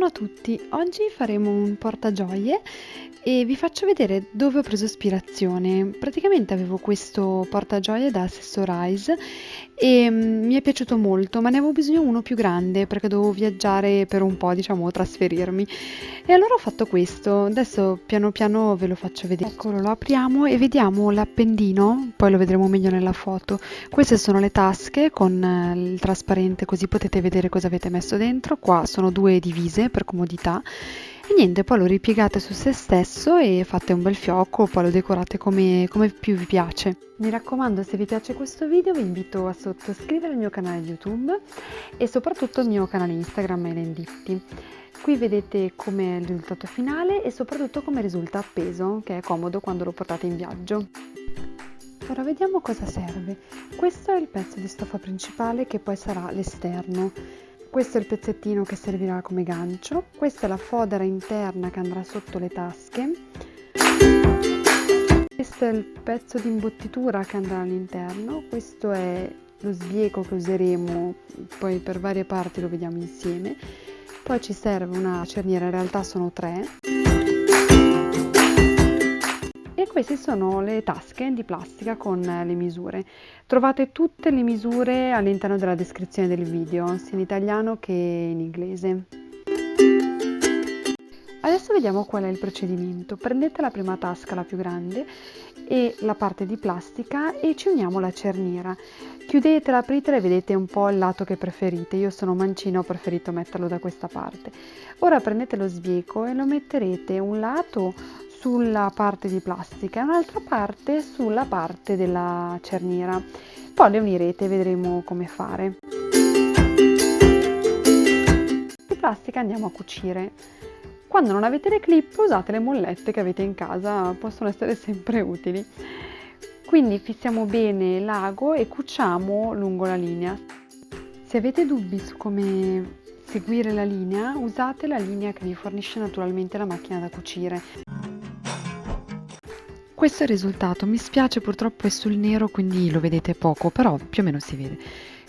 Buongiorno a tutti, oggi faremo un portagioie e vi faccio vedere dove ho preso ispirazione. Praticamente avevo questo portagioie da Accessorize e mi è piaciuto molto, ma ne avevo bisogno uno più grande perché dovevo viaggiare per un po', diciamo, trasferirmi. E allora ho fatto questo, adesso piano piano ve lo faccio vedere. Eccolo, lo apriamo e vediamo l'appendino, poi lo vedremo meglio nella foto. Queste sono le tasche con il trasparente, così potete vedere cosa avete messo dentro. Qua sono due divise per comodità e niente, poi lo ripiegate su se stesso e fate un bel fiocco, poi lo decorate come più vi piace. Mi raccomando, se vi piace questo video vi invito a sottoscrivere il mio canale YouTube e soprattutto il mio canale Instagram Elenditti. Qui vedete com'è il risultato finale e soprattutto come risulta appeso, che è comodo quando lo portate in viaggio. Ora vediamo cosa serve. Questo è il pezzo di stoffa principale che poi sarà l'esterno. Questo è il pezzettino che servirà come gancio. Questa è la fodera interna che andrà sotto le tasche. Questo è il pezzo di imbottitura che andrà all'interno. Questo è lo sbieco che useremo, poi per varie parti lo vediamo insieme. Poi ci serve una cerniera, in realtà sono 3. E queste sono le tasche di plastica con le misure. Trovate tutte le misure all'interno della descrizione del video, sia in italiano che in inglese. Adesso vediamo qual è il procedimento. Prendete la prima tasca, la più grande, e la parte di plastica e ci uniamo la cerniera. Chiudetela, apritela e vedete un po' il lato che preferite. Io sono mancina, ho preferito metterlo da questa parte. Ora prendete lo sbieco e lo metterete un lato sulla parte di plastica e un'altra parte sulla parte della cerniera. Poi le unirete e vedremo come fare. Di plastica andiamo a cucire. Quando non avete le clip usate le mollette che avete in casa, possono essere sempre utili. Quindi fissiamo bene l'ago e cuciamo lungo la linea. Se avete dubbi su come seguire la linea, usate la linea che vi fornisce naturalmente la macchina da cucire. Questo è il risultato, mi spiace purtroppo è sul nero quindi lo vedete poco, però più o meno si vede.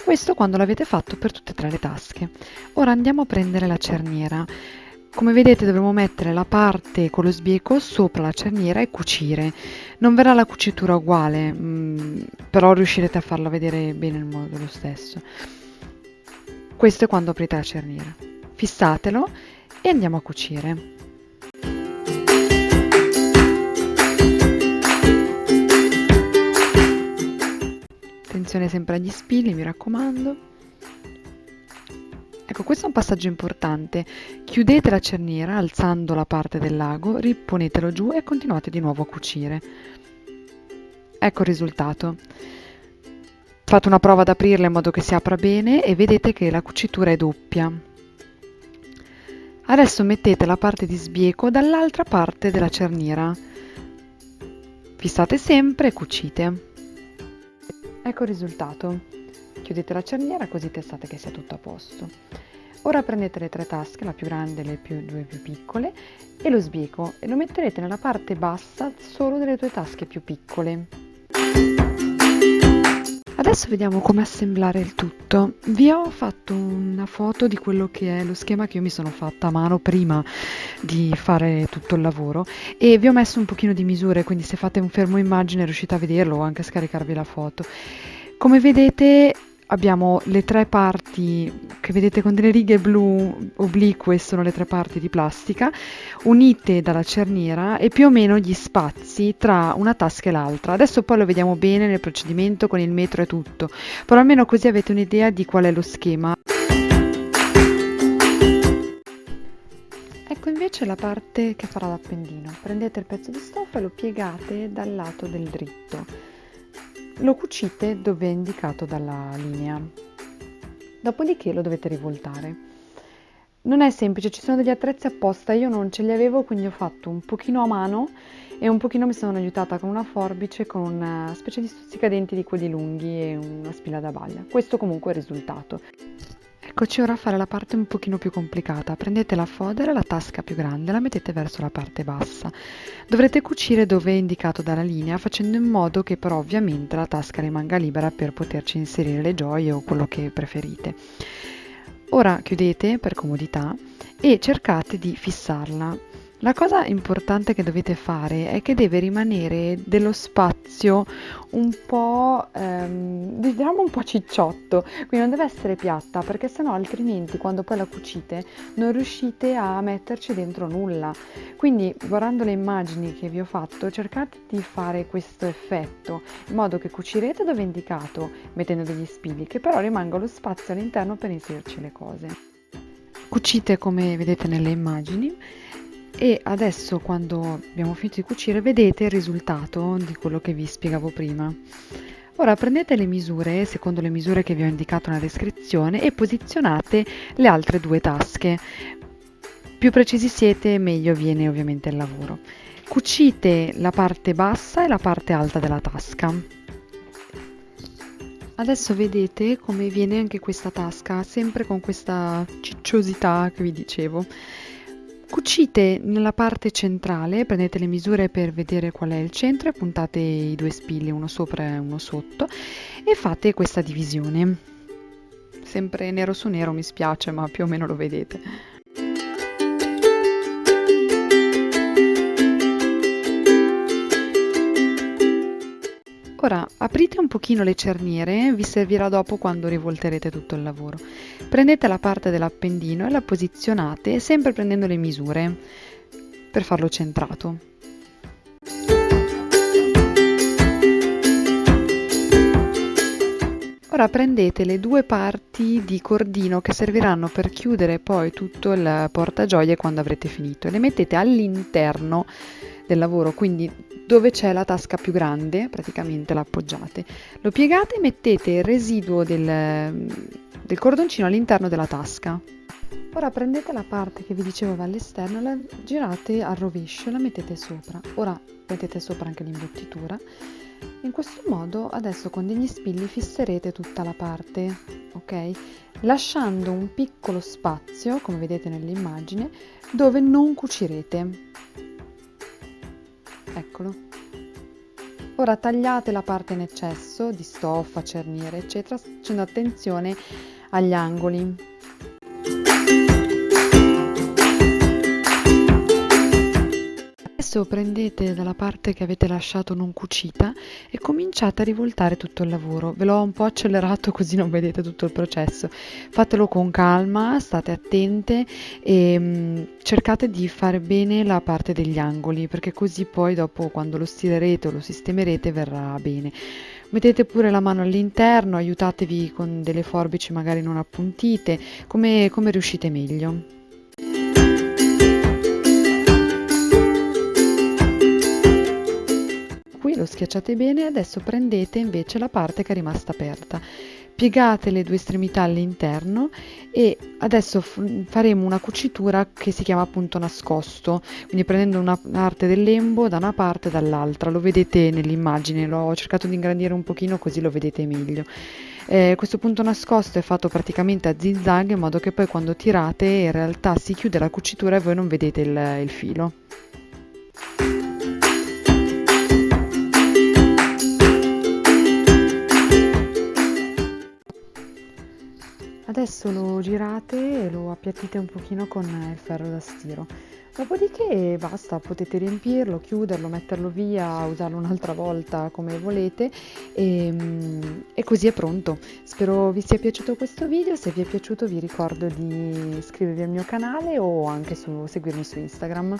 Questo quando l'avete fatto per tutte e 3 le tasche. Ora andiamo a prendere la cerniera. Come vedete dovremo mettere la parte con lo sbieco sopra la cerniera e cucire. Non verrà la cucitura uguale, però riuscirete a farla vedere bene il modo lo stesso. Questo è quando aprite la cerniera. Fissatelo e andiamo a cucire. Attenzione sempre agli spilli, mi raccomando. Ecco, questo è un passaggio importante. Chiudete la cerniera alzando la parte del lago, riponetelo giù e continuate di nuovo a cucire. Ecco il risultato. Fate una prova ad aprirla in modo che si apra bene e vedete che la cucitura è doppia. Adesso mettete la parte di sbieco dall'altra parte della cerniera. Fissate sempre e cucite. Ecco il risultato. Chiudete la cerniera così testate che sia tutto a posto. Ora prendete le 3 tasche, la più grande e le 2 più piccole, e lo sbieco e lo metterete nella parte bassa solo delle 2 tasche più piccole. Adesso vediamo come assemblare il tutto. Vi ho fatto una foto di quello che è lo schema che io mi sono fatta a mano prima di fare tutto il lavoro e vi ho messo un pochino di misure, quindi se fate un fermo immagine riuscite a vederlo o anche a scaricarvi la foto. Come vedete abbiamo le 3 parti che vedete con delle righe blu oblique, sono le 3 parti di plastica unite dalla cerniera e più o meno gli spazi tra una tasca e l'altra. Adesso poi lo vediamo bene nel procedimento con il metro e tutto, però almeno così avete un'idea di qual è lo schema. Ecco invece la parte che farà l'appendino. Prendete il pezzo di stoffa e lo piegate dal lato del dritto. Lo cucite dove è indicato dalla linea, dopodiché lo dovete rivoltare. Non è semplice, ci sono degli attrezzi apposta, io non ce li avevo quindi ho fatto un pochino a mano e un pochino mi sono aiutata con una forbice, con una specie di stuzzicadenti di quelli lunghi e una spilla da baglia. Questo comunque è il risultato. Eccoci ora a fare la parte un pochino più complicata. Prendete la fodera, la tasca più grande, la mettete verso la parte bassa. Dovrete cucire dove è indicato dalla linea, facendo in modo che però ovviamente la tasca rimanga libera per poterci inserire le gioie o quello che preferite. Ora chiudete per comodità e cercate di fissarla. La cosa importante che dovete fare è che deve rimanere dello spazio un po', diciamo un po' cicciotto, quindi non deve essere piatta, perché sennò altrimenti quando poi la cucite non riuscite a metterci dentro nulla. Quindi guardando le immagini che vi ho fatto, cercate di fare questo effetto, in modo che cucirete dove è indicato, mettendo degli spilli, che però rimanga lo spazio all'interno per inserirci le cose. Cucite come vedete nelle immagini e adesso quando abbiamo finito di cucire vedete il risultato di quello che vi spiegavo prima. Ora prendete le misure secondo le misure che vi ho indicato nella descrizione e posizionate le altre due tasche. Più precisi siete, meglio viene ovviamente il lavoro. Cucite la parte bassa e la parte alta della tasca. Adesso vedete come viene anche questa tasca, sempre con questa cicciosità che vi dicevo. Cucite nella parte centrale, prendete le misure per vedere qual è il centro e puntate i due spilli, uno sopra e uno sotto, e fate questa divisione. Sempre nero su nero, mi spiace, ma più o meno lo vedete. Ora aprite un pochino le cerniere, vi servirà dopo quando rivolterete tutto il lavoro. Prendete la parte dell'appendino e la posizionate sempre prendendo le misure per farlo centrato. Ora prendete le due parti di cordino che serviranno per chiudere poi tutto il portagioie quando avrete finito e le mettete all'interno del lavoro, quindi dove c'è la tasca più grande, praticamente la appoggiate. Lo piegate e mettete il residuo del cordoncino all'interno della tasca. Ora prendete la parte che vi dicevo va all'esterno, la girate al rovescio e la mettete sopra. Ora mettete sopra anche l'imbottitura. In questo modo adesso con degli spilli fisserete tutta la parte, ok? Lasciando un piccolo spazio, come vedete nell'immagine, dove non cucirete. Eccolo. Ora tagliate la parte in eccesso di stoffa, cerniere, eccetera, facendo attenzione agli angoli. Adesso prendete dalla parte che avete lasciato non cucita e cominciate a rivoltare tutto il lavoro. Ve l'ho un po' accelerato così non vedete tutto il processo. Fatelo con calma, state attente e cercate di fare bene la parte degli angoli, perché così poi dopo quando lo stirerete o lo sistemerete verrà bene. Mettete pure la mano all'interno, aiutatevi con delle forbici magari non appuntite, come riuscite meglio. Qui lo schiacciate bene, adesso prendete invece la parte che è rimasta aperta, piegate le due estremità all'interno e adesso faremo una cucitura che si chiama punto nascosto, quindi prendendo una parte del lembo da una parte e dall'altra, lo vedete nell'immagine, l'ho cercato di ingrandire un pochino così lo vedete meglio. Questo punto nascosto è fatto praticamente a zigzag in modo che poi quando tirate in realtà si chiude la cucitura e voi non vedete il filo. Adesso lo girate e lo appiattite un pochino con il ferro da stiro. Dopodiché basta, potete riempirlo, chiuderlo, metterlo via, usarlo un'altra volta come volete e così è pronto. Spero vi sia piaciuto questo video, se vi è piaciuto vi ricordo di iscrivervi al mio canale o anche seguirmi su Instagram.